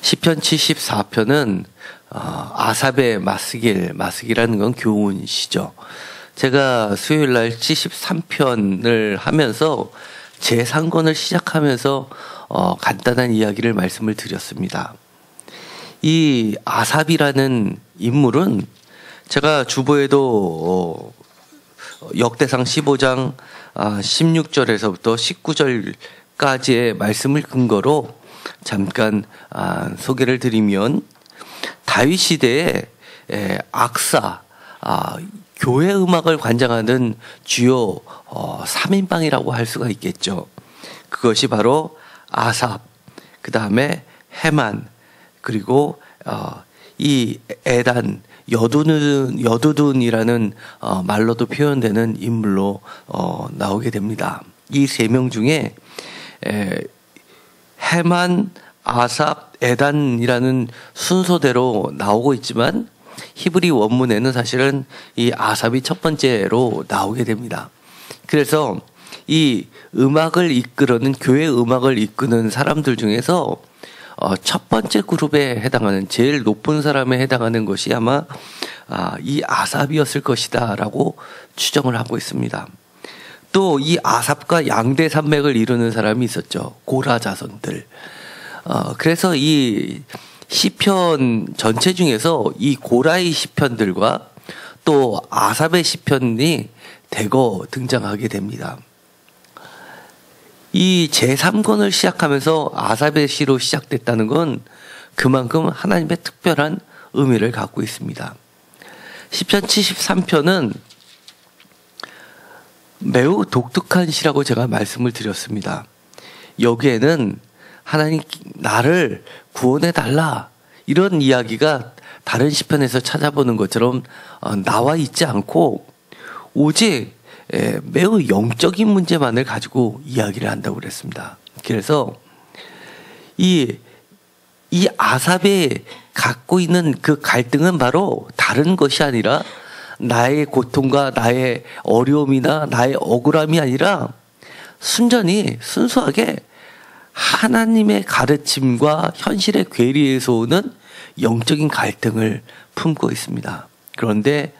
시편 74편은 아삽의 마스길이라는 건 교훈이시죠. 제가 수요일날 73편을 하면서 제3권을 시작하면서 간단한 이야기를 말씀을 드렸습니다. 이 아삽이라는 인물은 제가 주보에도 역대상 15장 16절에서부터 19절까지의 말씀을 근거로 잠깐 소개를 드리면, 다윗 시대에 악사, 교회 음악을 관장하는 주요 3인방이라고 할 수가 있겠죠. 그것이 바로 아삽, 그 다음에 헤만, 그리고 이 에단, 여두둔이라는 말로도 표현되는 인물로 나오게 됩니다. 이 세 명 중에 헤만, 아삽, 에단이라는 순서대로 나오고 있지만 히브리 원문에는 사실은 이 아삽이 첫 번째로 나오게 됩니다. 그래서 이 음악을 이끄는, 교회 음악을 이끄는 사람들 중에서 첫 번째 그룹에 해당하는, 제일 높은 사람에 해당하는 것이 아마 이 아삽이었을 것이다 라고 추정을 하고 있습니다. 또 이 아삽과 양대 산맥을 이루는 사람이 있었죠. 고라 자손들. 그래서 이 시편 전체 중에서 이 고라의 시편들과 또 아삽의 시편이 대거 등장하게 됩니다. 이 제3권을 시작하면서 아삽의 시로 시작됐다는 건 그만큼 하나님의 특별한 의미를 갖고 있습니다. 시편 73편은 매우 독특한 시라고 제가 말씀을 드렸습니다. 여기에는 하나님 나를 구원해 달라, 이런 이야기가 다른 시편에서 찾아보는 것처럼 나와 있지 않고 오직 매우 영적인 문제만을 가지고 이야기를 한다고 그랬습니다. 그래서 이 아삽이 갖고 있는 그 갈등은 바로 다른 것이 아니라 나의 고통과 나의 어려움이나 나의 억울함이 아니라 순수하게 하나님의 가르침과 현실의 괴리에서 오는 영적인 갈등을 품고 있습니다. 그런데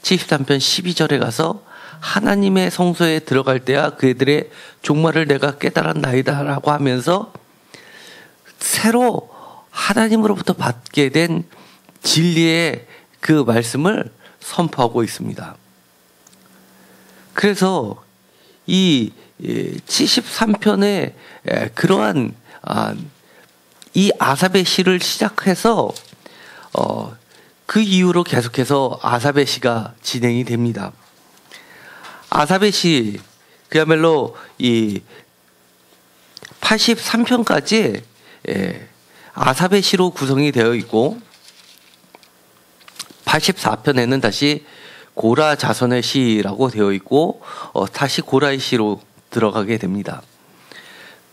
73편 12절에 가서 하나님의 성소에 들어갈 때야 그들의 종말을 내가 깨달았나이다 라고 하면서 새로 하나님으로부터 받게 된 진리의 그 말씀을 선포하고 있습니다. 그래서 이 73편의 그러한 이 아삽의 시를 시작해서 그 이후로 계속해서 아삽의 시가 진행이 됩니다. 아삽의 시, 그야말로 이 83편까지 아삽의 시로 구성이 되어 있고 84편에는 다시 고라 자손의 시라고 되어 있고 다시 고라의 시로 들어가게 됩니다.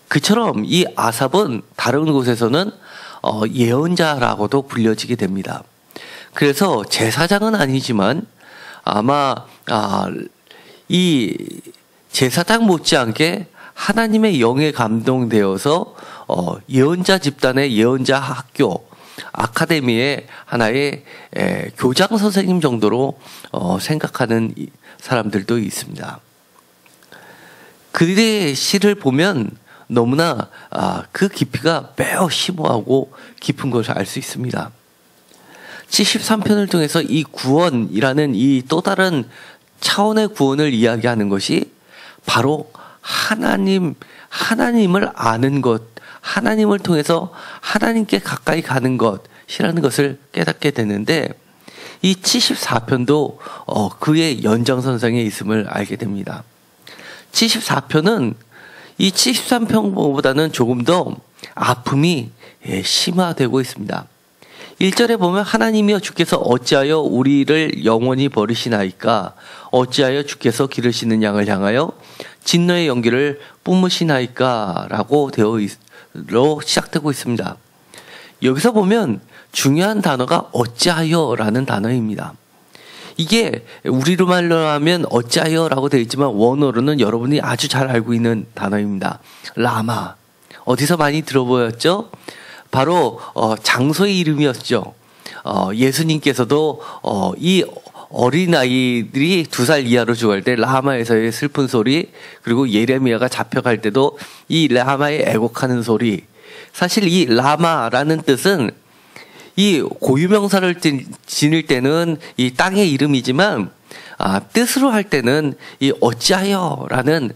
그처럼 이 아삽은 다른 곳에서는 예언자라고도 불려지게 됩니다. 그래서 제사장은 아니지만 아마 이 제사장 못지않게 하나님의 영에 감동되어서 예언자 집단의 예언자 학교, 아카데미의 하나의 교장 선생님 정도로 생각하는 사람들도 있습니다. 그들의 시를 보면 너무나 그 깊이가 매우 심오하고 깊은 것을 알 수 있습니다. 73편을 통해서 이 구원이라는 이 또 다른 차원의 구원을 이야기하는 것이 바로 하나님을 아는 것, 하나님을 통해서 하나님께 가까이 가는 것이라는 것을 깨닫게 되는데, 이 74편도 그의 연장선상에 있음을 알게 됩니다. 74편은 이 73편보다는 조금 더 아픔이 심화되고 있습니다. 1절에 보면 하나님이여 주께서 어찌하여 우리를 영원히 버리시나이까? 어찌하여 주께서 기르시는 양을 향하여 진노의 연기를 뿜으시나이까? 라고 시작되고 있습니다. 여기서 보면 중요한 단어가 어찌하여 라는 단어입니다. 이게 우리로 말로 하면 어찌하여 라고 되어 있지만 원어로는 여러분이 아주 잘 알고 있는 단어입니다. 라마. 어디서 많이 들어보였죠? 바로 장소의 이름이었죠. 예수님께서도 이 어린아이들이 2살 이하로 죽을 때 라마에서의 슬픈 소리, 그리고 예레미야가 잡혀갈 때도 이 라마의 애곡하는 소리. 사실 이 라마라는 뜻은 이 고유명사를 지닐 때는 이 땅의 이름이지만 뜻으로 할 때는 이 어찌하여라는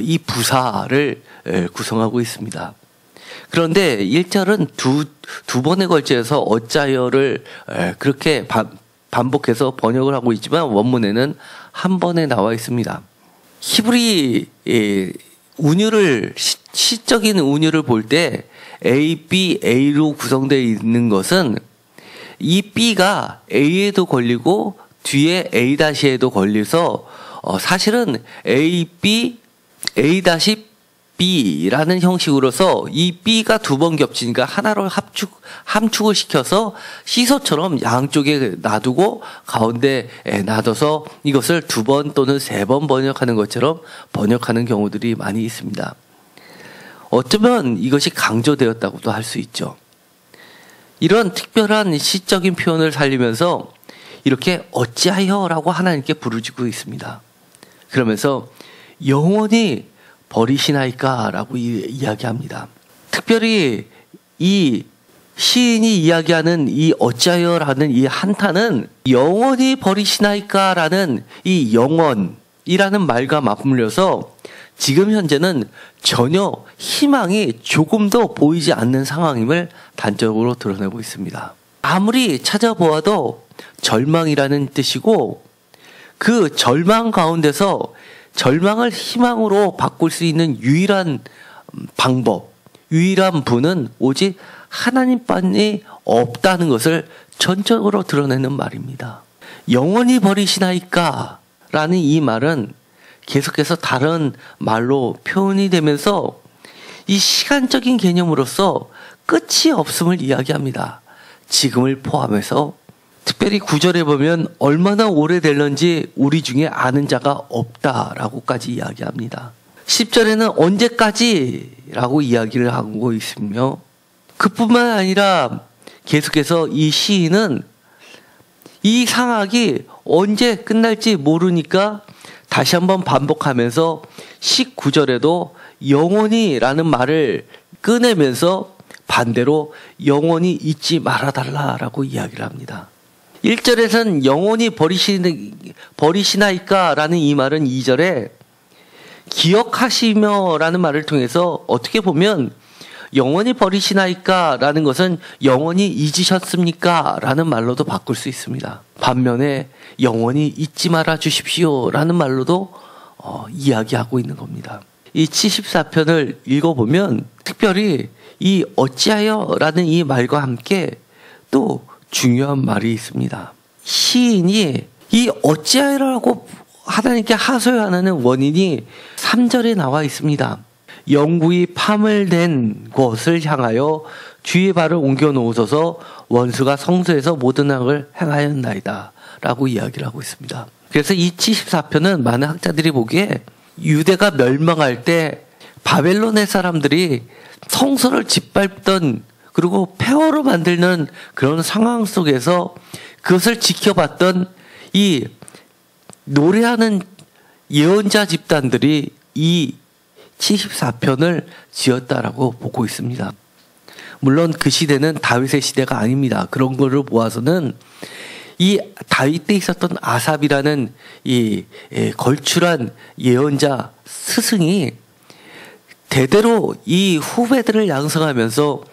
이 부사를 구성하고 있습니다. 그런데 1절은 두 번에 걸쳐서 어찌하여를 그렇게 반복해서 번역을 하고 있지만 원문에는 한 번에 나와 있습니다. 히브리 운율을 시적인 운율을 볼 때 A, B, A로 구성되어 있는 것은 이 B가 A에도 걸리고 뒤에 A-에도 걸려서 사실은 A, B, A-B라는 형식으로서 이 B가 2번 겹치니까 하나로 함축을 시켜서 시소처럼 양쪽에 놔두고 가운데에 놔둬서 이것을 2번 또는 3번 번역하는 것처럼 번역하는 경우들이 많이 있습니다. 어쩌면 이것이 강조되었다고도 할 수 있죠. 이런 특별한 시적인 표현을 살리면서 이렇게 어찌하여라고 하나님께 부르짖고 있습니다. 그러면서 영원히 버리시나이까 라고 이야기합니다. 특별히 이 시인이 이야기하는 이 어찌하여라는 이 한탄은 영원히 버리시나이까 라는 이 영원이라는 말과 맞물려서 지금 현재는 전혀 희망이 조금도 보이지 않는 상황임을 단적으로 드러내고 있습니다. 아무리 찾아보아도 절망이라는 뜻이고 그 절망 가운데서 절망을 희망으로 바꿀 수 있는 유일한 방법, 유일한 분은 오직 하나님만이 없다는 것을 전적으로 드러내는 말입니다. 영원히 버리시나이까 라는 이 말은 계속해서 다른 말로 표현이 되면서 이 시간적인 개념으로서 끝이 없음을 이야기합니다. 지금을 포함해서 특별히 9절에 보면 얼마나 오래될런지 우리 중에 아는 자가 없다라고까지 이야기합니다. 10절에는 언제까지라고 이야기를 하고 있으며 그뿐만 아니라 계속해서 이 시인은 이 상황이 언제 끝날지 모르니까 다시 한번 반복하면서 19절에도 영원히라는 말을 꺼내면서 반대로 영원히 잊지 말아달라라고 이야기를 합니다. 1절에서는 영원히 버리시나이까 라는 이 말은 2절에 기억하시며 라는 말을 통해서 어떻게 보면 영원히 버리시나이까 라는 것은 영원히 잊으셨습니까 라는 말로도 바꿀 수 있습니다. 반면에 영원히 잊지 말아 주십시오 라는 말로도 이야기하고 있는 겁니다. 이 74편을 읽어보면 특별히 이 어찌하여 라는 이 말과 함께 또 중요한 말이 있습니다. 시인이 이 어찌하여라고 하나님께 하소연하는 원인이 3절에 나와 있습니다. 영구히 파멸된 곳을 향하여 주의 발을 옮겨 놓으소서 원수가 성소에서 모든 악을 행하였나이다 라고 이야기를 하고 있습니다. 그래서 이 74편은 많은 학자들이 보기에 유대가 멸망할 때 바벨론의 사람들이 성소를 짓밟던 그리고 폐허로 만드는 그런 상황 속에서 그것을 지켜봤던 이 노래하는 예언자 집단들이 이 74편을 지었다라고 보고 있습니다. 물론 그 시대는 다윗의 시대가 아닙니다. 그런 거를 모아서는 이 다윗 때 있었던 아삽이라는 이 걸출한 예언자 스승이 대대로 이 후배들을 양성하면서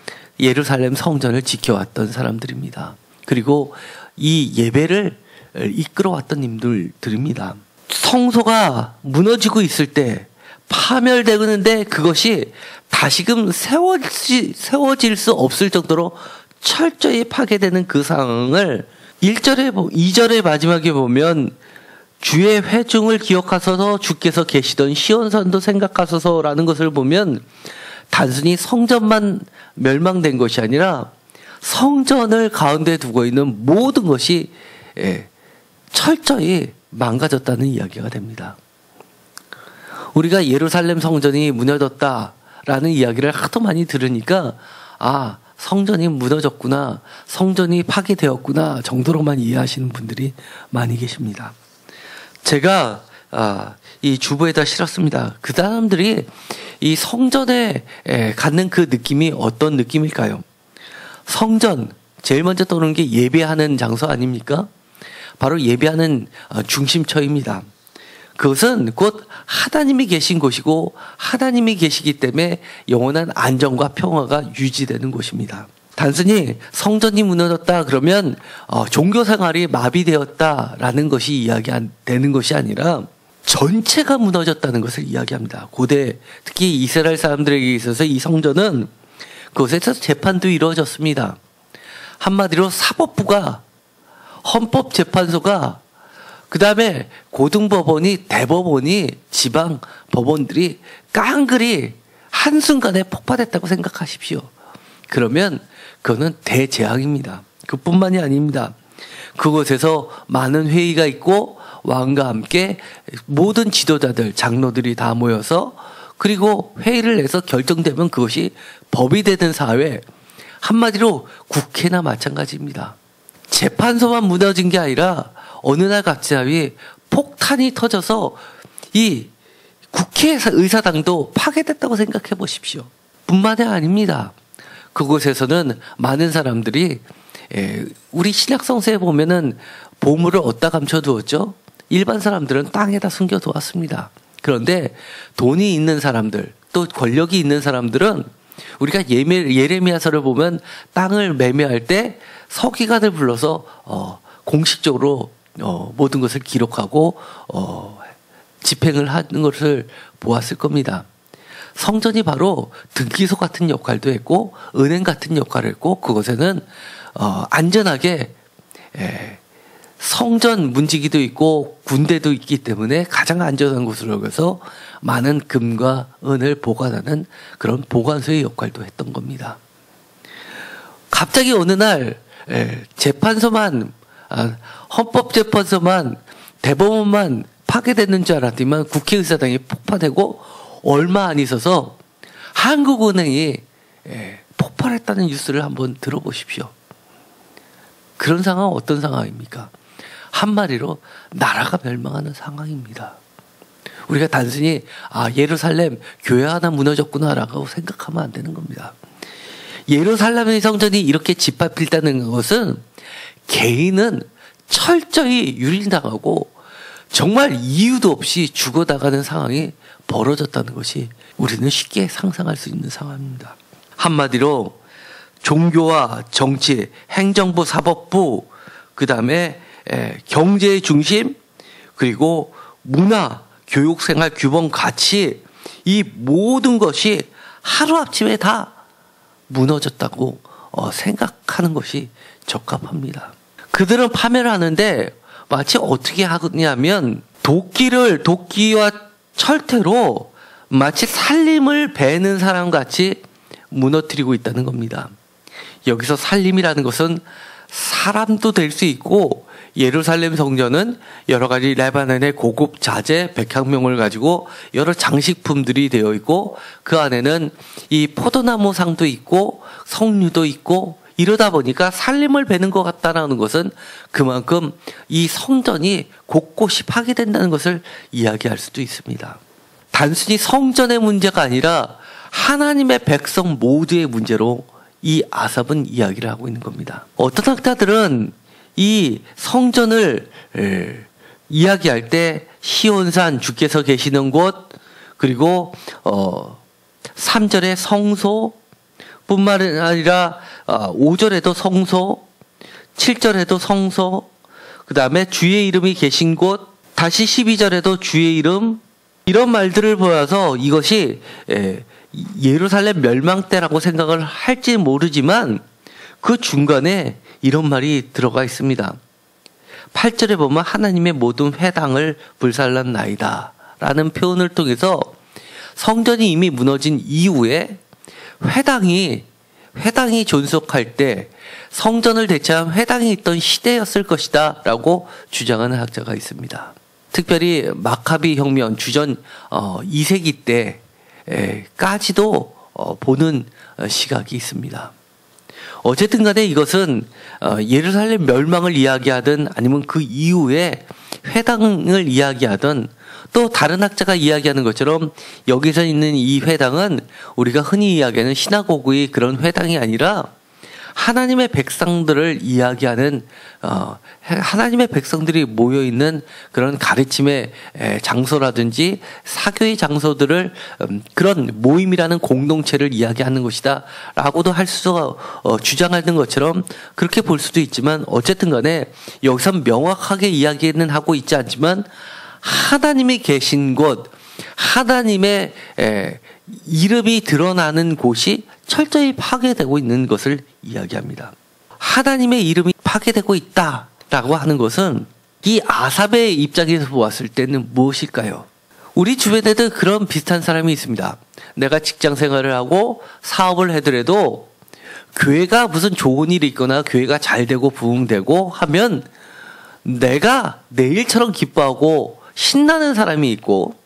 예루살렘 성전을 지켜왔던 사람들입니다. 그리고 이 예배를 이끌어왔던 님들입니다. 성소가 무너지고 있을 때 파멸되는데 그것이 다시금 세워질 수 없을 정도로 철저히 파괴되는 그 상황을 2절의 마지막에 보면 주의 회중을 기억하소서 주께서 계시던 시온산도 생각하소서라는 것을 보면 단순히 성전만 멸망된 것이 아니라 성전을 가운데 두고 있는 모든 것이 철저히 망가졌다는 이야기가 됩니다. 우리가 예루살렘 성전이 무너졌다라는 이야기를 하도 많이 들으니까 성전이 무너졌구나, 성전이 파괴되었구나 정도로만 이해하시는 분들이 많이 계십니다. 제가 이 주보에다 실었습니다. 그 사람들이 이 성전에 갖는 그 느낌이 어떤 느낌일까요? 성전, 제일 먼저 떠오르는 게 예배하는 장소 아닙니까? 바로 예배하는 중심처입니다. 그것은 곧 하나님이 계신 곳이고 하나님이 계시기 때문에 영원한 안정과 평화가 유지되는 곳입니다. 단순히 성전이 무너졌다 그러면 종교생활이 마비되었다라는 것이 이야기되는 것이 아니라 전체가 무너졌다는 것을 이야기합니다. 고대 특히 이스라엘 사람들에게 있어서 이 성전은 그곳에서 재판도 이루어졌습니다. 한마디로 사법부가, 헌법재판소가, 그 다음에 고등법원이, 대법원이, 지방 법원들이 깡그리 한순간에 폭발했다고 생각하십시오. 그러면 그거는 대재앙입니다. 그뿐만이 아닙니다. 그곳에서 많은 회의가 있고 왕과 함께 모든 지도자들, 장로들이 다 모여서 그리고 회의를 해서 결정되면 그것이 법이 되는 사회, 한마디로 국회나 마찬가지입니다. 재판소만 무너진 게 아니라 어느 날 갑자기 폭탄이 터져서 이 국회 의사당도 파괴됐다고 생각해 보십시오. 뿐만이 아닙니다. 그곳에서는 많은 사람들이 우리 신약 성서에 보면은 보물을 어디다 감춰두었죠? 일반 사람들은 땅에다 숨겨두었습니다. 그런데 돈이 있는 사람들, 또 권력이 있는 사람들은 우리가 예레미야서를 보면 땅을 매매할 때 서기관을 불러서 공식적으로 모든 것을 기록하고 집행을 하는 것을 보았을 겁니다. 성전이 바로 등기소 같은 역할도 했고 은행 같은 역할을 했고 그곳에는 안전하게 성전 문지기도 있고 군대도 있기 때문에 가장 안전한 곳으로 여겨서 많은 금과 은을 보관하는 그런 보관소의 역할도 했던 겁니다. 갑자기 어느 날 재판소만, 헌법재판소만, 대법원만 파괴됐는 줄 알았더니만 국회의사당이 폭파되고 얼마 안 있어서 한국은행이 폭발했다는 뉴스를 한번 들어보십시오. 그런 상황은 어떤 상황입니까? 한마디로 나라가 멸망하는 상황입니다. 우리가 단순히 예루살렘 교회 하나 무너졌구나라고 생각하면 안 되는 겁니다. 예루살렘의 성전이 이렇게 짓밟힐다는 것은 개인은 철저히 유린당하고 정말 이유도 없이 죽어나가는 상황이 벌어졌다는 것이 우리는 쉽게 상상할 수 있는 상황입니다. 한마디로 종교와 정치, 행정부, 사법부, 그 다음에 경제의 중심, 그리고 문화, 교육생활, 규범, 가치, 이 모든 것이 하루아침에 다 무너졌다고 생각하는 것이 적합합니다. 그들은 파멸을 하는데 마치 어떻게 하냐면 도끼와 철퇴로 마치 살림을 베는 사람같이 무너뜨리고 있다는 겁니다. 여기서 살림이라는 것은 사람도 될 수 있고 예루살렘 성전은 여러 가지 레바논의 고급 자재 100향명을 가지고 여러 장식품들이 되어 있고 그 안에는 이 포도나무 상도 있고 석류도 있고 이러다 보니까 살림을 베는 것 같다는 것은 그만큼 이 성전이 곳곳이 파괴된다는 것을 이야기할 수도 있습니다. 단순히 성전의 문제가 아니라 하나님의 백성 모두의 문제로 이 아삽은 이야기를 하고 있는 겁니다. 어떤 학자들은 이 성전을 이야기할 때 시온산 주께서 계시는 곳 그리고 3절의 성소 뿐만 아니라 5절에도 성소 7절에도 성소 그 다음에 주의 이름이 계신 곳 다시 12절에도 주의 이름 이런 말들을 보여서 이것이 예루살렘 멸망 때라고 생각을 할지 모르지만 그 중간에 이런 말이 들어가 있습니다. 8절에 보면 하나님의 모든 회당을 불살랐나이다 라는 표현을 통해서 성전이 이미 무너진 이후에 회당이 존속할 때 성전을 대체한 회당이 있던 시대였을 것이다 라고 주장하는 학자가 있습니다. 특별히 마카비 혁명 주전 2세기 때까지도 보는 시각이 있습니다. 어쨌든 간에 이것은 예루살렘 멸망을 이야기하든 아니면 그 이후에 회당을 이야기하든 또 다른 학자가 이야기하는 것처럼 여기서 있는 이 회당은 우리가 흔히 이야기하는 시나고그의 그런 회당이 아니라 하나님의 백성들을 이야기하는 하나님의 백성들이 모여있는 그런 가르침의 장소라든지 사교의 장소들을 그런 모임이라는 공동체를 이야기하는 것이다 라고도 할 수가 주장하는 것처럼 그렇게 볼 수도 있지만 어쨌든 간에 여기서 명확하게 이야기는 하고 있지 않지만 하나님이 계신 곳, 하나님의 이름이 드러나는 곳이 철저히 파괴되고 있는 것을 이야기합니다. 하나님의 이름이 파괴되고 있다라고 하는 것은 이 아삽의 입장에서 보았을 때는 무엇일까요? 우리 주변에도 그런 비슷한 사람이 있습니다. 내가 직장 생활을 하고 사업을 하더라도 교회가 무슨 좋은 일이 있거나 교회가 잘 되고 부흥되고 하면 내가 내일처럼 기뻐하고 신나는 사람이 있고,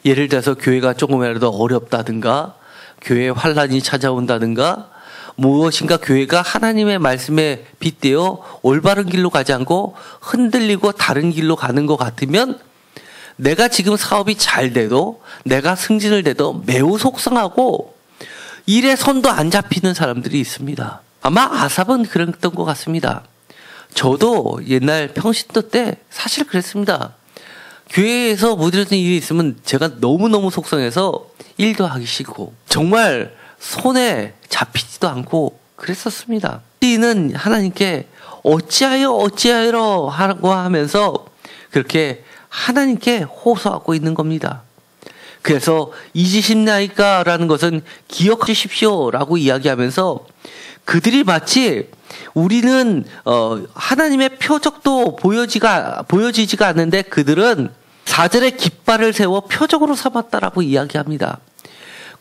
예를 들어서 교회가 조금이라도 어렵다든가 교회에 환란이 찾아온다든가 무엇인가 교회가 하나님의 말씀에 빗대어 올바른 길로 가지 않고 흔들리고 다른 길로 가는 것 같으면 내가 지금 사업이 잘 돼도 내가 승진을 돼도 매우 속상하고 일에 손도 안 잡히는 사람들이 있습니다. 아마 아삽은 그랬던 것 같습니다. 저도 옛날 평신도 때 사실 그랬습니다. 교회에서 무디르는 일이 있으면 제가 너무너무 속상해서 일도 하기 싫고 정말 손에 잡히지도 않고 그랬었습니다. 우리는 하나님께 어찌하여 하라고 하면서 그렇게 하나님께 호소하고 있는 겁니다. 그래서 잊으십나이까라는 것은 기억하십시오라고 이야기하면서 그들이 마치 우리는 하나님의 표적도 보여지지가 않는데 그들은 4절에 깃발을 세워 표적으로 삼았다라고 이야기합니다.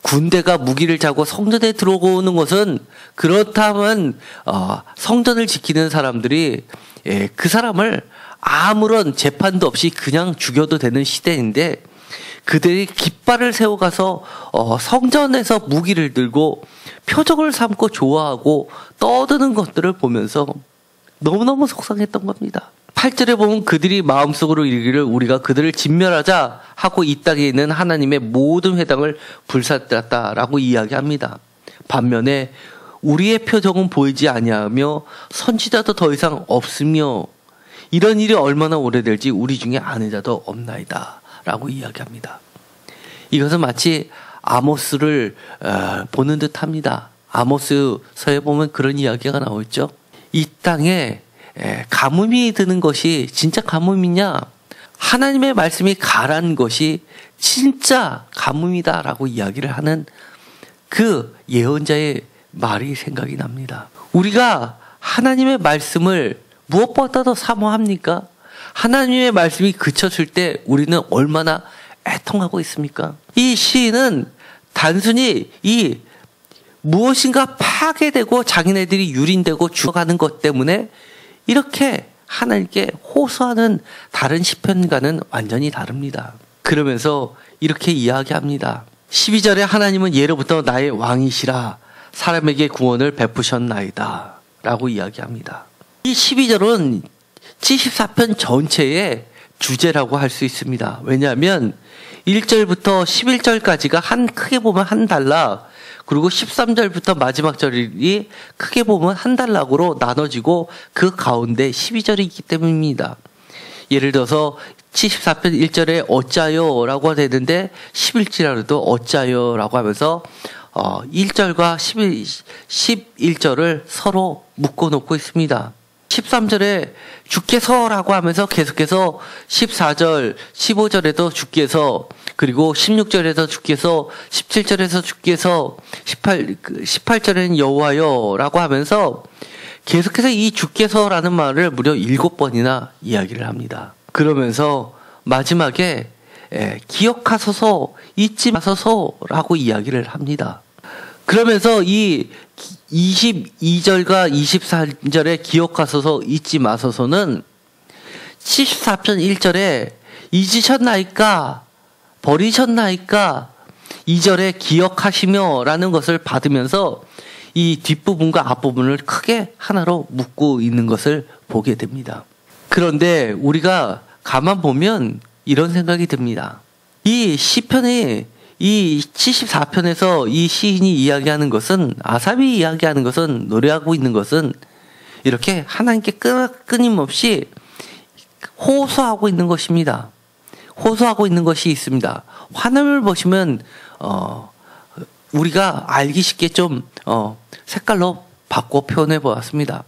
군대가 무기를 차고 성전에 들어오는 것은 그렇다면 성전을 지키는 사람들이 그 사람을 아무런 재판도 없이 그냥 죽여도 되는 시대인데 그들이 깃발을 세워가서 성전에서 무기를 들고 표적을 삼고 좋아하고 떠드는 것들을 보면서 너무너무 속상했던 겁니다. 8절에 보면 그들이 마음속으로 이르기를 우리가 그들을 진멸하자 하고 이 땅에 있는 하나님의 모든 회당을 불살랐다라고 이야기합니다. 반면에 우리의 표적은 보이지 아니하며 선지자도 더 이상 없으며 이런 일이 얼마나 오래될지 우리 중에 아는 자도 없나이다 라고 이야기합니다. 이것은 마치 아모스를 보는 듯합니다. 아모스서에 보면 그런 이야기가 나오죠. 이 땅에 가뭄이 드는 것이 진짜 가뭄이냐, 하나님의 말씀이 가란 것이 진짜 가뭄이다라고 이야기를 하는 그 예언자의 말이 생각이 납니다. 우리가 하나님의 말씀을 무엇보다도 사모합니까? 하나님의 말씀이 그쳤을 때 우리는 얼마나 애통하고 있습니까? 이 시인은 단순히 이 무엇인가 파괴되고 자기네들이 유린되고 죽어가는 것 때문에 이렇게 하나님께 호소하는 다른 시편과는 완전히 다릅니다. 그러면서 이렇게 이야기합니다. 12절에 하나님은 예로부터 나의 왕이시라 사람에게 구원을 베푸셨나이다 라고 이야기합니다. 이 12절은 74편 전체의 주제라고 할 수 있습니다. 왜냐하면 1절부터 11절까지가 크게 보면 한 단락, 그리고 13절부터 마지막 절이 크게 보면 한 단락으로 나눠지고 그 가운데 12절이 있기 때문입니다. 예를 들어서 74편 1절에 어짜요 라고 되는데 11절에도 어짜요 라고 하면서 1절과 11절을 서로 묶어놓고 있습니다. 13절에 주께서라고 하면서 계속해서 14절, 15절에도 주께서, 그리고 16절에서 주께서, 17절에서 주께서, 18절에는 여호와여라고 하면서 계속해서 이 주께서라는 말을 무려 7번이나 이야기를 합니다. 그러면서 마지막에 기억하소서, 잊지 마소서라고 이야기를 합니다. 그러면서 이 22절과 23절에 기억하소서 잊지 마소서는 74편 1절에 잊으셨나이까 버리셨나이까 2절에 기억하시며 라는 것을 받으면서 이 뒷부분과 앞부분을 크게 하나로 묶고 있는 것을 보게 됩니다. 그런데 우리가 가만 보면 이런 생각이 듭니다. 이 시편의 이 74편에서 이 시인이 이야기하는 것은, 아삽이 이야기하는 것은, 노래하고 있는 것은 이렇게 하나님께 끊임없이 호소하고 있는 것입니다. 호소하고 있는 것이 있습니다. 환음을 보시면 우리가 알기 쉽게 좀 색깔로 바꿔 표현해 보았습니다.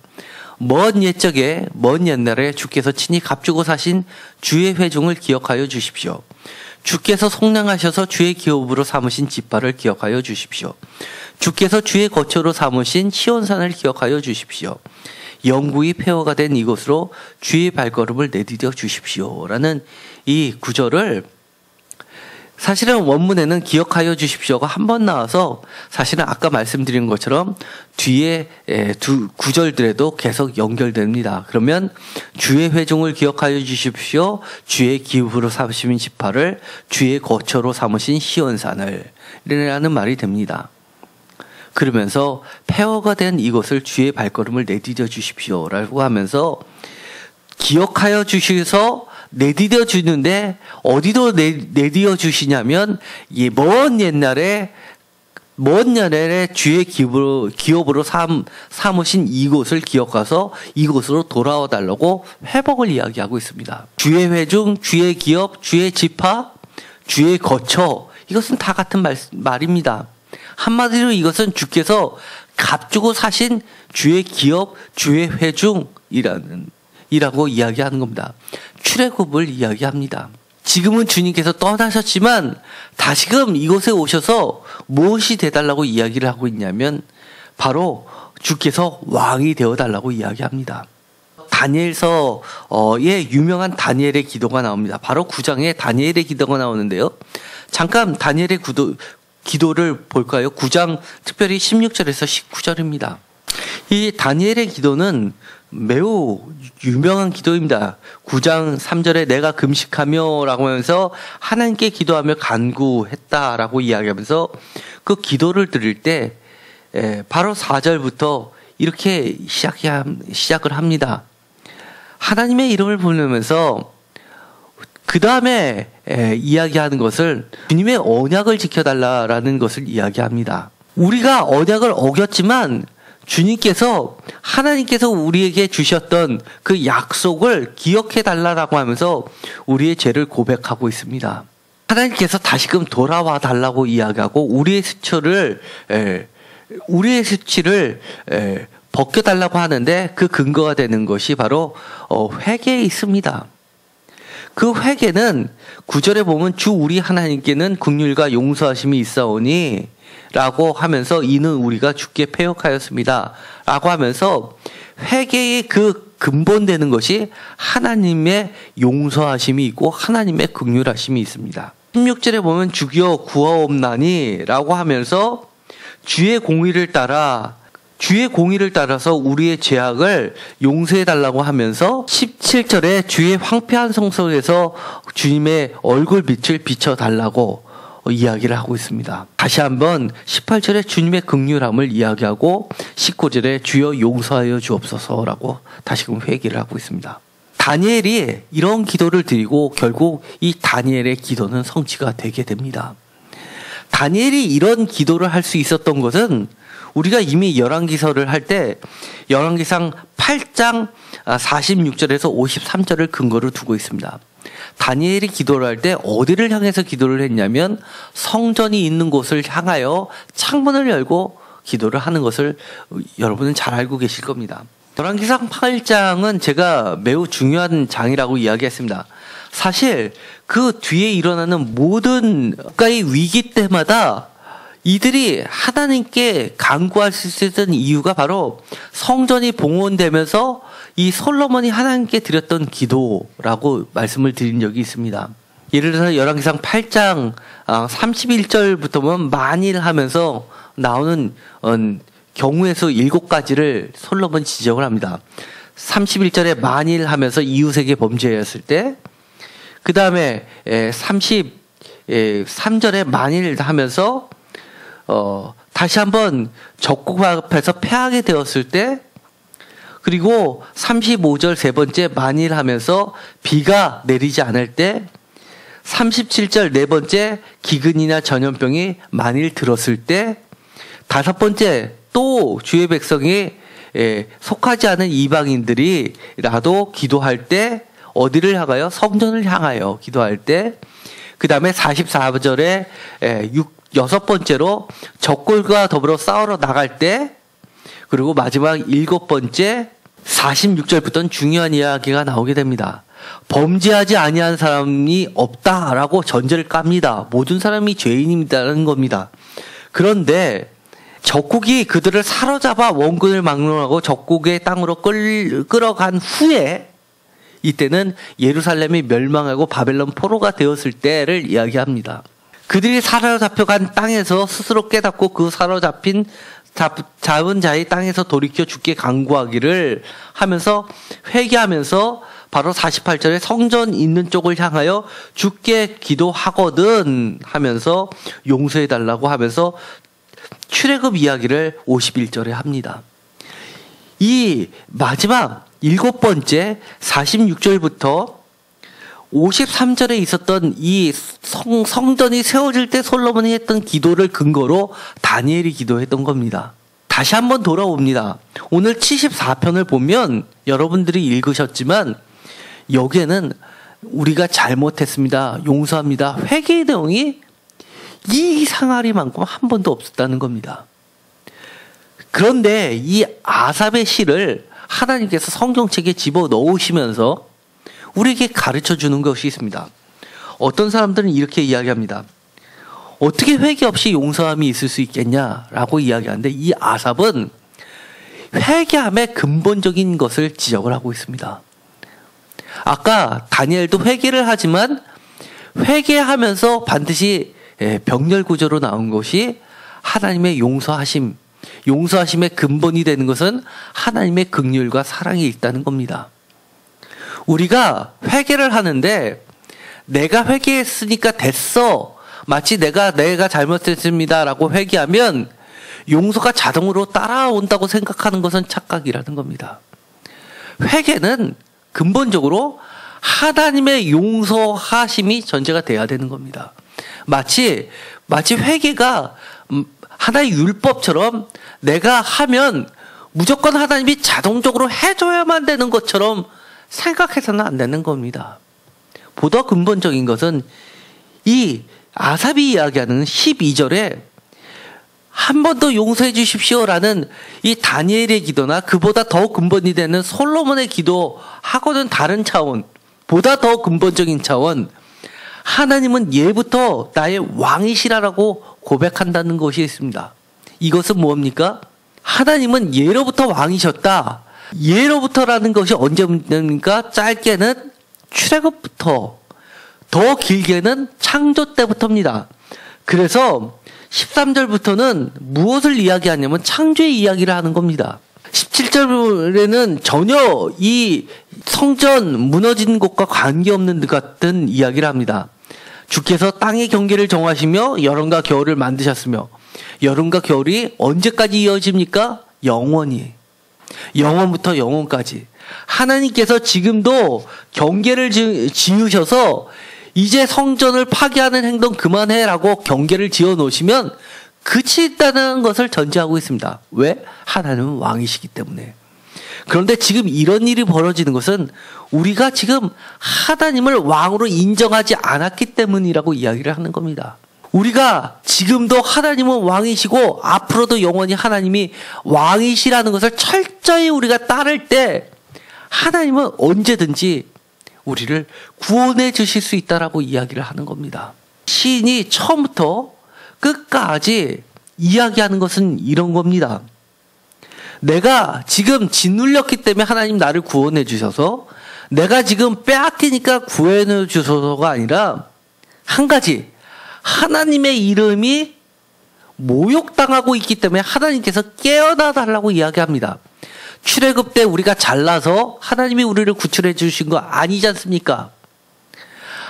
먼 옛적에, 먼 옛날에 주께서 친히 값주고 사신 주의 회중을 기억하여 주십시오. 주께서 속량하셔서 주의 기업으로 삼으신 지파를 기억하여 주십시오. 주께서 주의 거처로 삼으신 시온산을 기억하여 주십시오. 영구히 폐허가 된 이곳으로 주의 발걸음을 내디뎌 주십시오. 라는 이 구절을 사실은 원문에는 기억하여 주십시오가 한 번 나와서 사실은 아까 말씀드린 것처럼 뒤에 두 구절들에도 계속 연결됩니다. 그러면 주의 회중을 기억하여 주십시오. 주의 기업으로 삼으신 지파를 주의 거처로 삼으신 시온산을 라는 말이 됩니다. 그러면서 폐허가 된 이곳을 주의 발걸음을 내디뎌 주십시오라고 하면서 기억하여 주셔서 내디뎌 주는데 어디로 내디뎌 주시냐면 이 먼 옛날에 주의 기업으로 삼으신 이곳을 기억해서 이곳으로 돌아와 달라고 회복을 이야기하고 있습니다. 주의 회중, 주의 기업, 주의 지파, 주의 거처, 이것은 다 같은 말입니다. 한마디로 이것은 주께서 값주고 사신 주의 기업, 주의 회중이라고 이야기하는 겁니다. 출애굽을 이야기합니다. 지금은 주님께서 떠나셨지만 다시금 이곳에 오셔서 무엇이 되달라고 이야기를 하고 있냐면 바로 주께서 왕이 되어달라고 이야기합니다. 다니엘서의 유명한 다니엘의 기도가 나옵니다. 바로 9장에 다니엘의 기도가 나오는데요. 잠깐 다니엘의 기도를 볼까요? 9장 특별히 16절에서 19절입니다. 이 다니엘의 기도는 매우 유명한 기도입니다. 9장 3절에 내가 금식하며 라고 하면서 하나님께 기도하며 간구했다라고 이야기하면서 그 기도를 드릴 때 바로 4절부터 이렇게 시작을 합니다. 하나님의 이름을 부르면서 그 다음에 이야기하는 것을 주님의 언약을 지켜달라라는 것을 이야기합니다. 우리가 언약을 어겼지만 하나님께서 우리에게 주셨던 그 약속을 기억해 달라고 하면서 우리의 죄를 고백하고 있습니다. 하나님께서 다시금 돌아와 달라고 이야기하고 우리의 수치를 벗겨 달라고 하는데 그 근거가 되는 것이 바로 회개에 있습니다. 그 회개는 9절에 보면 주 우리 하나님께는 긍휼과 용서하심이 있사오니 라고 하면서 이는 우리가 주께 패역하였습니다 라고 하면서 회개의 그 근본되는 것이 하나님의 용서하심이 있고 하나님의 긍휼하심이 있습니다. 16절에 보면 주여 구하옵나니 라고 하면서 주의 공의를 따라서 우리의 죄악을 용서해 달라고 하면서 17절에 주의 황폐한 성소에서 주님의 얼굴빛을 비춰달라고 이야기를 하고 있습니다. 다시 한번 18절에 주님의 긍휼함을 이야기하고 19절에 주여 용서하여 주옵소서라고 다시금 회개를 하고 있습니다. 다니엘이 이런 기도를 드리고 결국 이 다니엘의 기도는 성취가 되게 됩니다. 다니엘이 이런 기도를 할 수 있었던 것은 우리가 이미 열왕기서를 할 때 열왕기상 8장 46절에서 53절을 근거로 두고 있습니다. 다니엘이 기도를 할 때 어디를 향해서 기도를 했냐면 성전이 있는 곳을 향하여 창문을 열고 기도를 하는 것을 여러분은 잘 알고 계실 겁니다. 열왕기상 8장은 제가 매우 중요한 장이라고 이야기했습니다. 사실 그 뒤에 일어나는 모든 국가의 위기 때마다 이들이 하나님께 간구할 수 있었던 이유가 바로 성전이 봉헌되면서 이 솔로몬이 하나님께 드렸던 기도라고 말씀을 드린 적이 있습니다. 예를 들어서 열왕기상 8장 31절부터 보면 만일 하면서 나오는 경우에서 7가지를 솔로몬 지적을 합니다. 31절에 만일 하면서 이웃에게 범죄했을 때, 그 다음에 33절에 만일 하면서 다시 한번 적국 앞에서 패하게 되었을 때, 그리고 35절 세 번째 만일 하면서 비가 내리지 않을 때, 37절 네 번째 기근이나 전염병이 만일 들었을 때, 다섯 번째 또 주의 백성이 속하지 않은 이방인들이라도 기도할 때 어디를 향하여? 성전을 향하여 기도할 때, 그 다음에 44절에 여섯 번째로 적골과 더불어 싸우러 나갈 때, 그리고 마지막 일곱 번째 46절부터는 중요한 이야기가 나오게 됩니다. 범죄하지 아니한 사람이 없다라고 전제를 깝니다. 모든 사람이 죄인입니다라는 겁니다. 그런데 적국이 그들을 사로잡아 원군을 막론하고 적국의 땅으로 끌어간 후에, 이때는 예루살렘이 멸망하고 바벨론 포로가 되었을 때를 이야기합니다. 그들이 사로잡혀간 땅에서 스스로 깨닫고 그 잡은 자의 땅에서 돌이켜 주께 간구하기를 하면서 회개하면서 바로 48절에 성전 있는 쪽을 향하여 주께 기도하거든 하면서 용서해달라고 하면서 출애굽 이야기를 51절에 합니다. 이 마지막 일곱 번째 46절부터 53절에 있었던 이 성전이 세워질 때 솔로몬이 했던 기도를 근거로 다니엘이 기도했던 겁니다. 다시 한번 돌아옵니다. 오늘 74편을 보면 여러분들이 읽으셨지만 여기에는 우리가 잘못했습니다, 용서합니다, 회개의 내용이 이 상하리만큼 한 번도 없었다는 겁니다. 그런데 이 아삽의 시를 하나님께서 성경책에 집어넣으시면서 우리에게 가르쳐 주는 것이 있습니다. 어떤 사람들은 이렇게 이야기합니다. 어떻게 회개 없이 용서함이 있을 수 있겠냐라고 이야기하는데, 이 아삽은 회개함의 근본적인 것을 지적을 하고 있습니다. 아까 다니엘도 회개를 하지만 회개하면서 반드시 병렬 구조로 나온 것이 하나님의 용서하심의 근본이 되는 것은 하나님의 긍휼과 사랑이 있다는 겁니다. 우리가 회개를 하는데 내가 회개했으니까 됐어, 마치 내가 잘못했습니다라고 회개하면 용서가 자동으로 따라온다고 생각하는 것은 착각이라는 겁니다. 회개는 근본적으로 하나님의 용서하심이 전제가 돼야 되는 겁니다. 마치 회개가 하나의 율법처럼 내가 하면 무조건 하나님이 자동적으로 해줘야만 되는 것처럼 생각해서는 안 되는 겁니다. 보다 근본적인 것은 이 아삽이 이야기하는 12절에 한 번 더 용서해 주십시오라는 이 다니엘의 기도나 그보다 더 근본이 되는 솔로몬의 기도하고는 다른 차원, 보다 더 근본적인 차원, 하나님은 예부터 나의 왕이시라고 고백한다는 것이 있습니다. 이것은 뭡니까? 하나님은 예로부터 왕이셨다. 예로부터라는 것이 언제입니까? 짧게는 출애굽부터, 더 길게는 창조 때부터입니다. 그래서 13절부터는 무엇을 이야기하냐면 창조의 이야기를 하는 겁니다. 17절에는 전혀 이 성전 무너진 곳과 관계없는 것 같은 이야기를 합니다. 주께서 땅의 경계를 정하시며 여름과 겨울을 만드셨으며, 여름과 겨울이 언제까지 이어집니까? 영원히. 영원부터 영원까지. 하나님께서 지금도 경계를 지으셔서 이제 성전을 파괴하는 행동 그만해라고 경계를 지어 놓으시면 끝이 있다는 것을 전제하고 있습니다. 왜? 하나님은 왕이시기 때문에. 그런데 지금 이런 일이 벌어지는 것은 우리가 지금 하나님을 왕으로 인정하지 않았기 때문이라고 이야기를 하는 겁니다. 우리가 지금도 하나님은 왕이시고 앞으로도 영원히 하나님이 왕이시라는 것을 철저히 우리가 따를 때 하나님은 언제든지 우리를 구원해 주실 수 있다라고 이야기를 하는 겁니다. 시인이 처음부터 끝까지 이야기하는 것은 이런 겁니다. 내가 지금 짓눌렸기 때문에 하나님 나를 구원해 주셔서, 내가 지금 빼앗기니까 구원해 주셔서가 아니라 한 가지, 하나님의 이름이 모욕당하고 있기 때문에 하나님께서 깨어나 달라고 이야기합니다. 출애굽 때 우리가 잘나서 하나님이 우리를 구출해 주신 거 아니지 않습니까?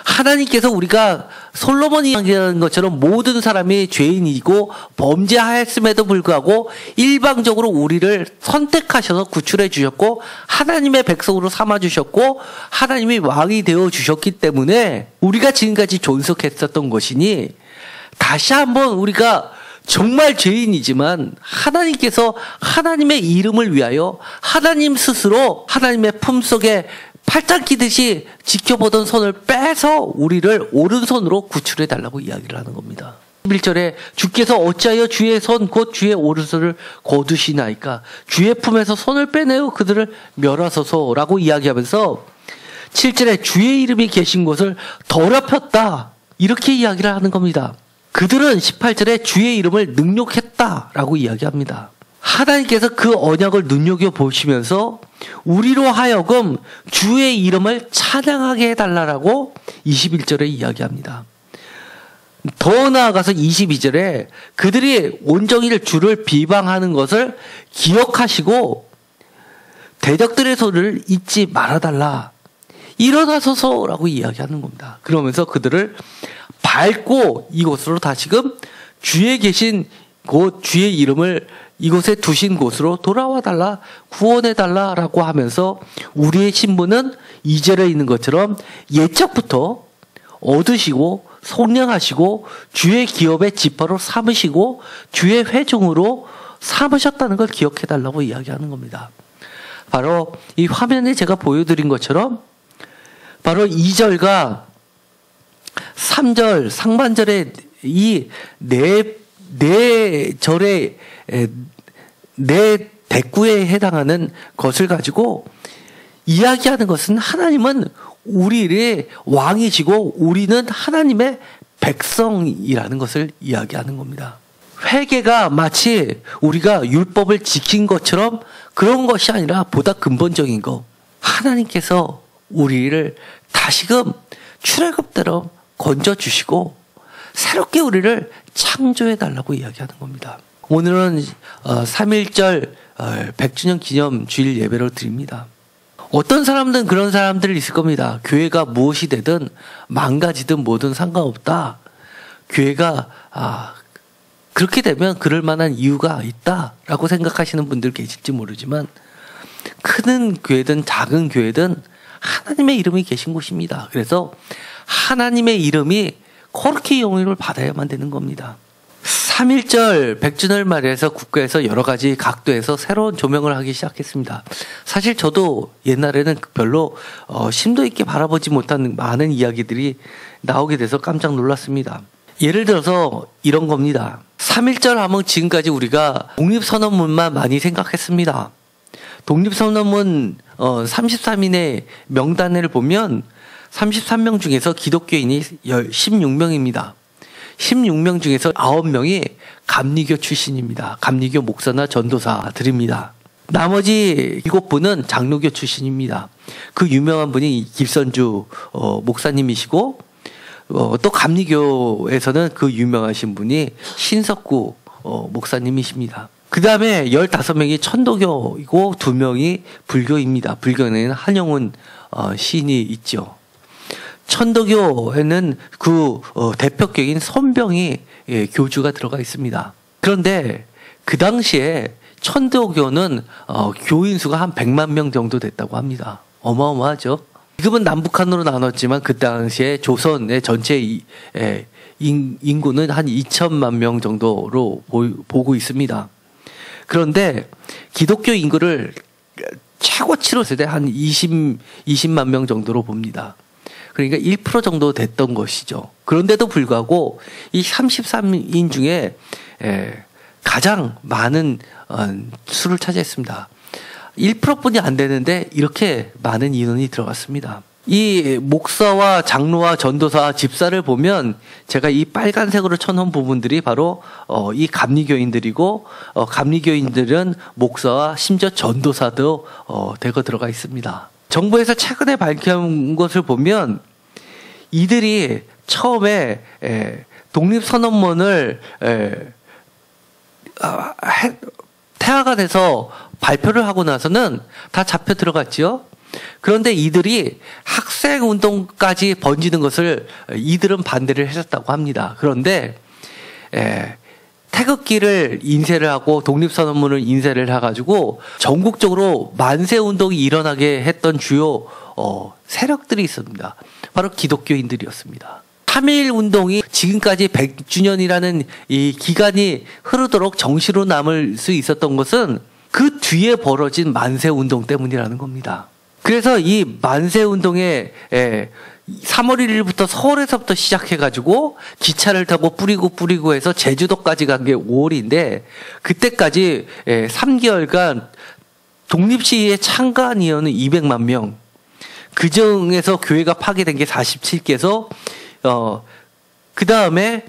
하나님께서 우리가 솔로몬이 이야기하는 것처럼 모든 사람이 죄인이고 범죄하였음에도 불구하고 일방적으로 우리를 선택하셔서 구출해 주셨고 하나님의 백성으로 삼아 주셨고 하나님이 왕이 되어 주셨기 때문에 우리가 지금까지 존속했었던 것이니 다시 한번 우리가 정말 죄인이지만 하나님께서 하나님의 이름을 위하여 하나님 스스로 하나님의 품속에 팔짱 끼듯이 지켜보던 손을 빼서 우리를 오른손으로 구출해 달라고 이야기를 하는 겁니다. 11절에 주께서 어찌하여 주의 손 곧 주의 오른손을 거두시나이까 주의 품에서 손을 빼내어 그들을 멸하소서라고 이야기하면서 7절에 주의 이름이 계신 곳을 더럽혔다 이렇게 이야기를 하는 겁니다. 그들은 18절에 주의 이름을 능욕했다라고 이야기합니다. 하나님께서 그 언약을 눈여겨보시면서 우리로 하여금 주의 이름을 찬양하게 해달라고 21절에 이야기합니다. 더 나아가서 22절에 그들이 온종일 주를 비방하는 것을 기억하시고 대적들의 소리를 잊지 말아달라. 일어나소서라고 이야기하는 겁니다. 그러면서 그들을 밟고 이곳으로 다시금 주의 계신 곳 주의 이름을 이곳에 두신 곳으로 돌아와 달라 구원해 달라라고 하면서 우리의 신분은 2절에 있는 것처럼 예적부터 얻으시고 속량하시고 주의 기업의 지퍼로 삼으시고 주의 회중으로 삼으셨다는 걸 기억해 달라고 이야기하는 겁니다. 바로 이 화면에 제가 보여드린 것처럼 바로 2절과 3절 상반절의 이 네 절의 네 대구에 해당하는 것을 가지고 이야기하는 것은 하나님은 우리의 왕이시고 우리는 하나님의 백성이라는 것을 이야기하는 겁니다. 회개가 마치 우리가 율법을 지킨 것처럼 그런 것이 아니라 보다 근본적인 거 하나님께서 우리를 다시금 출애굽대로 건져주시고 새롭게 우리를 창조해달라고 이야기하는 겁니다. 오늘은 3.1절 100주년 기념 주일 예배를 드립니다. 어떤 사람들은 그런 사람들이 있을 겁니다. 교회가 무엇이 되든 망가지든 뭐든 상관없다. 교회가 그렇게 되면 그럴 만한 이유가 있다라고 생각하시는 분들 계실지 모르지만 큰 교회든 작은 교회든 하나님의 이름이 계신 곳입니다. 그래서 하나님의 이름이 그렇게 영향을 받아야만 되는 겁니다. 3.1절 100주년을 맞이해서 국가에서 여러 가지 각도에서 새로운 조명을 하기 시작했습니다. 사실 저도 옛날에는 별로 심도 있게 바라보지 못한 많은 이야기들이 나오게 돼서 깜짝 놀랐습니다. 예를 들어서 이런 겁니다. 3.1절 하면 지금까지 우리가 독립선언문만 많이 생각했습니다. 독립선언문 33인의 명단을 보면 33명 중에서 기독교인이 16명입니다. 16명 중에서 9명이 감리교 출신입니다. 감리교 목사나 전도사들입니다. 나머지 7분은 장로교 출신입니다. 그 유명한 분이 김선주 목사님이시고 또 감리교에서는 그 유명하신 분이 신석구 목사님이십니다. 그 다음에 15명이 천도교이고 2명이 불교입니다. 불교에는 한영훈 시인이 있죠. 천도교에는 그 대표격인 손병이 교주가 들어가 있습니다. 그런데 그 당시에 천도교는 교인 수가 한 100만 명 정도 됐다고 합니다. 어마어마하죠. 지금은 남북한으로 나눴지만 그 당시에 조선의 전체 인구는 한 2천만 명 정도로 보고 있습니다. 그런데 기독교 인구를 최고치로 세대 한 20만 명 정도로 봅니다. 그러니까 1% 정도 됐던 것이죠. 그런데도 불구하고 이 33인 중에 가장 많은 수를 차지했습니다. 1%뿐이 안 되는데 이렇게 많은 인원이 들어갔습니다. 이 목사와 장로와 전도사, 집사를 보면 제가 이 빨간색으로 쳐놓은 부분들이 바로 이 감리교인들이고 감리교인들은 목사와 심지어 전도사도 대거 들어가 있습니다. 정부에서 최근에 밝힌 것을 보면 이들이 처음에 독립선언문을 태화가 돼서 발표를 하고 나서는 다 잡혀 들어갔죠. 그런데 이들이 학생 운동까지 번지는 것을 이들은 반대를 했었다고 합니다. 그런데 태극기를 인쇄를 하고 독립선언문을 인쇄를 해가지고 전국적으로 만세 운동이 일어나게 했던 주요 세력들이 있습니다. 바로 기독교인들이었습니다. 3.1 운동이 지금까지 100주년이라는 이 기간이 흐르도록 정시로 남을 수 있었던 것은 그 뒤에 벌어진 만세 운동 때문이라는 겁니다. 그래서 이 만세 운동에 3월 1일부터 서울에서부터 시작해가지고 기차를 타고 뿌리고 해서 제주도까지 간 게 5월인데 그때까지 3개월간 독립시위에 참가한 인원은 200만 명. 그 중에서 교회가 파괴된 게 47개서 그 다음에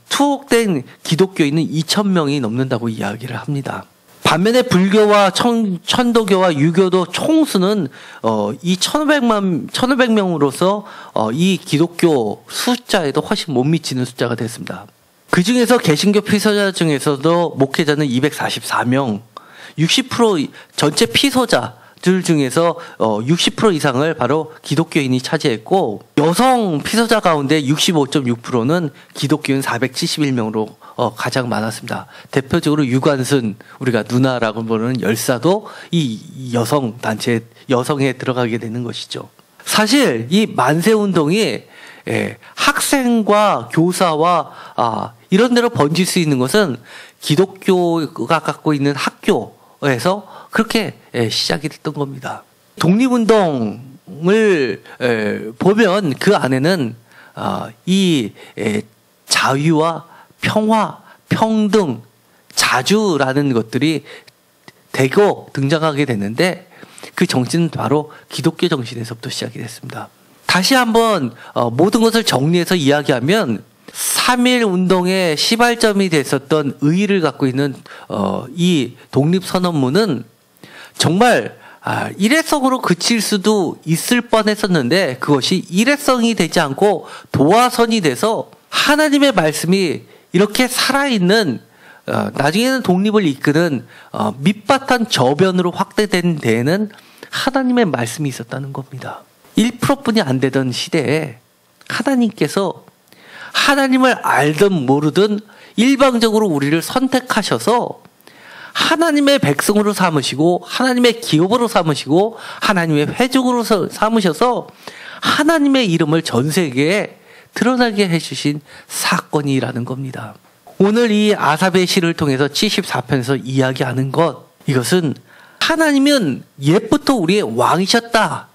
투옥된 기독교인은 2,000명이 넘는다고 이야기를 합니다. 반면에 불교와 천도교와 유교도 총수는 이 1,500명으로서 이 기독교 숫자에도 훨씬 못 미치는 숫자가 됐습니다. 그 중에서 개신교 피소자 중에서도 목회자는 244명, 60% 전체 피소자들 중에서 60% 이상을 바로 기독교인이 차지했고, 여성 피소자 가운데 65.6%는 기독교인 471명으로 가장 많았습니다. 대표적으로 유관순, 우리가 누나라고 부르는 열사도 이 여성 단체, 여성에 들어가게 되는 것이죠. 사실 이 만세 운동이 학생과 교사와 이런 데로 번질 수 있는 것은 기독교가 갖고 있는 학교에서 그렇게 시작이 됐던 겁니다. 독립운동을 보면 그 안에는 이 자유와 평화, 평등, 자주라는 것들이 대거 등장하게 됐는데 그 정신은 바로 기독교 정신에서부터 시작이 됐습니다. 다시 한번 모든 것을 정리해서 이야기하면 3.1 운동의 시발점이 됐었던 의의를 갖고 있는 이 독립선언문은 정말 일회성으로 그칠 수도 있을 뻔했었는데 그것이 일회성이 되지 않고 도화선이 돼서 하나님의 말씀이 이렇게 살아있는 나중에는 독립을 이끄는 밑바탕 저변으로 확대된 데에는 하나님의 말씀이 있었다는 겁니다. 1%뿐이 안 되던 시대에 하나님께서 하나님을 알든 모르든 일방적으로 우리를 선택하셔서 하나님의 백성으로 삼으시고 하나님의 기업으로 삼으시고 하나님의 회족으로 삼으셔서 하나님의 이름을 전 세계에 드러나게 해주신 사건이라는 겁니다. 오늘 이 아삽의 시를 통해서 74편에서 이야기하는 것, 이것은 하나님은 옛부터 우리의 왕이셨다.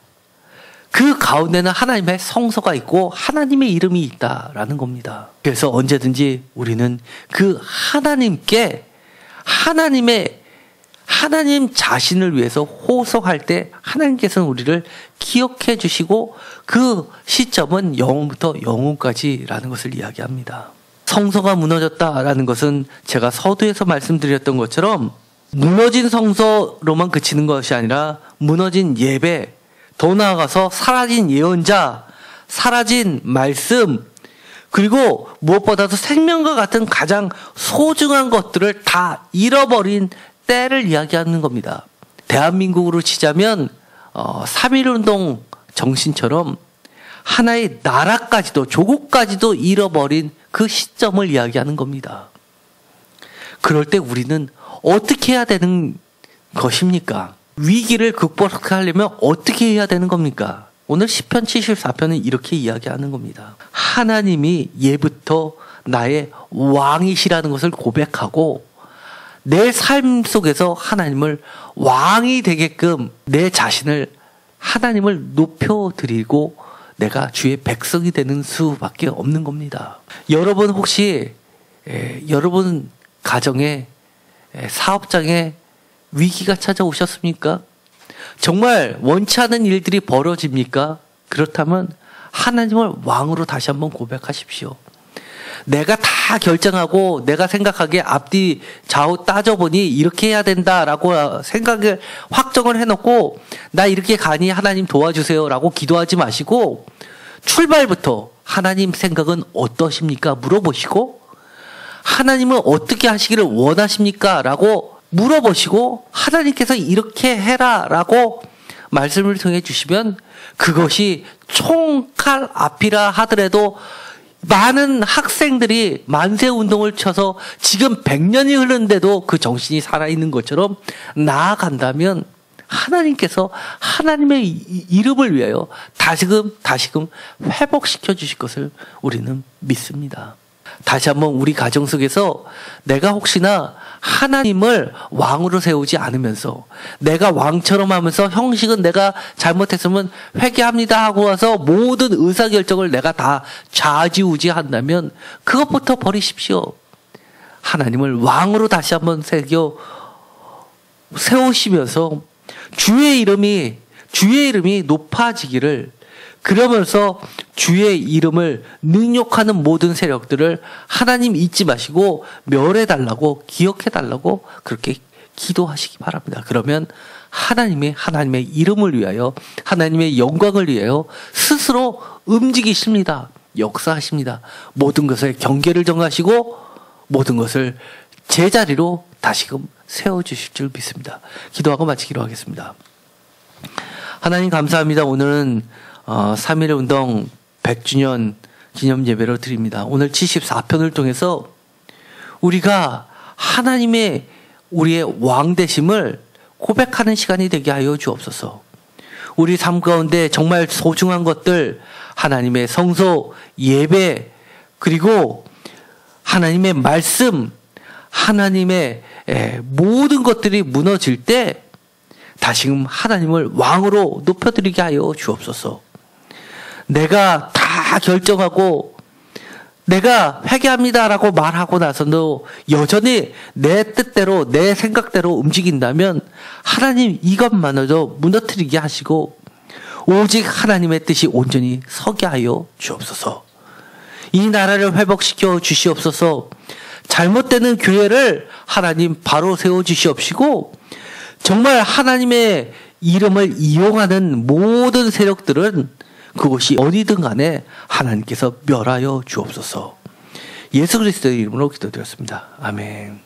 그 가운데는 하나님의 성소가 있고 하나님의 이름이 있다라는 겁니다. 그래서 언제든지 우리는 그 하나님께 하나님 자신을 위해서 호소할 때 하나님께서는 우리를 기억해 주시고 그 시점은 영원부터 영원까지라는 것을 이야기합니다. 성소가 무너졌다라는 것은 제가 서두에서 말씀드렸던 것처럼 무너진 성소로만 그치는 것이 아니라 무너진 예배, 더 나아가서 사라진 예언자, 사라진 말씀, 그리고 무엇보다도 생명과 같은 가장 소중한 것들을 다 잃어버린 때를 이야기하는 겁니다. 대한민국으로 치자면 3.1운동 정신처럼 하나의 나라까지도 조국까지도 잃어버린 그 시점을 이야기하는 겁니다. 그럴 때 우리는 어떻게 해야 되는 것입니까? 위기를 극복하려면 어떻게 해야 되는 겁니까? 오늘 시편 74편은 이렇게 이야기하는 겁니다. 하나님이 예부터 나의 왕이시라는 것을 고백하고 내 삶 속에서 하나님을 왕이 되게끔 내 자신을 하나님을 높여드리고 내가 주의 백성이 되는 수밖에 없는 겁니다. 여러분 혹시 여러분 가정에 사업장에 위기가 찾아오셨습니까? 정말 원치 않은 일들이 벌어집니까? 그렇다면 하나님을 왕으로 다시 한번 고백하십시오. 내가 다 결정하고 내가 생각하기에 앞뒤 좌우 따져보니 이렇게 해야 된다라고 생각을 확정을 해놓고 나 이렇게 가니 하나님 도와주세요 라고 기도하지 마시고 출발부터 하나님 생각은 어떠십니까? 물어보시고 하나님은 어떻게 하시기를 원하십니까? 라고 물어보시고 하나님께서 이렇게 해라 라고 말씀을 통해 주시면 그것이 총칼 앞이라 하더라도 많은 학생들이 만세 운동을 쳐서 지금 100년이 흐르는데도 그 정신이 살아있는 것처럼 나아간다면 하나님께서 하나님의 이름을 위하여 다시금 회복시켜 주실 것을 우리는 믿습니다. 다시 한번 우리 가정 속에서 내가 혹시나 하나님을 왕으로 세우지 않으면서 내가 왕처럼 하면서 형식은 내가 잘못했으면 회개합니다 하고 와서 모든 의사결정을 내가 다 좌지우지한다면 그것부터 버리십시오. 하나님을 왕으로 다시 한번 세우시면서 주의 이름이 높아지기를, 그러면서 주의 이름을 능욕하는 모든 세력들을 하나님 잊지 마시고 멸해달라고, 기억해달라고 그렇게 기도하시기 바랍니다. 그러면 하나님의 이름을 위하여, 하나님의 영광을 위하여 스스로 움직이십니다. 역사하십니다. 모든 것을 경계를 정하시고 모든 것을 제자리로 다시금 세워주실 줄 믿습니다. 기도하고 마치기로 하겠습니다. 하나님 감사합니다. 오늘은 3.1 운동 100주년 기념 예배로 드립니다. 오늘 74편을 통해서 우리가 하나님의 우리의 왕 되심을 고백하는 시간이 되게 하여 주옵소서. 우리 삶 가운데 정말 소중한 것들, 하나님의 성소, 예배, 그리고 하나님의 말씀, 하나님의 모든 것들이 무너질 때 다시금 하나님을 왕으로 높여드리게 하여 주옵소서. 내가 다 결정하고 내가 회개합니다라고 말하고 나서도 여전히 내 뜻대로 내 생각대로 움직인다면 하나님 이것만으로도 무너뜨리게 하시고 오직 하나님의 뜻이 온전히 서게 하여 주옵소서. 이 나라를 회복시켜 주시옵소서. 잘못되는 교회를 하나님 바로 세워주시옵시고 정말 하나님의 이름을 이용하는 모든 세력들은 그것이 어디든 간에 하나님께서 멸하여 주옵소서. 예수 그리스도의 이름으로 기도드렸습니다. 아멘.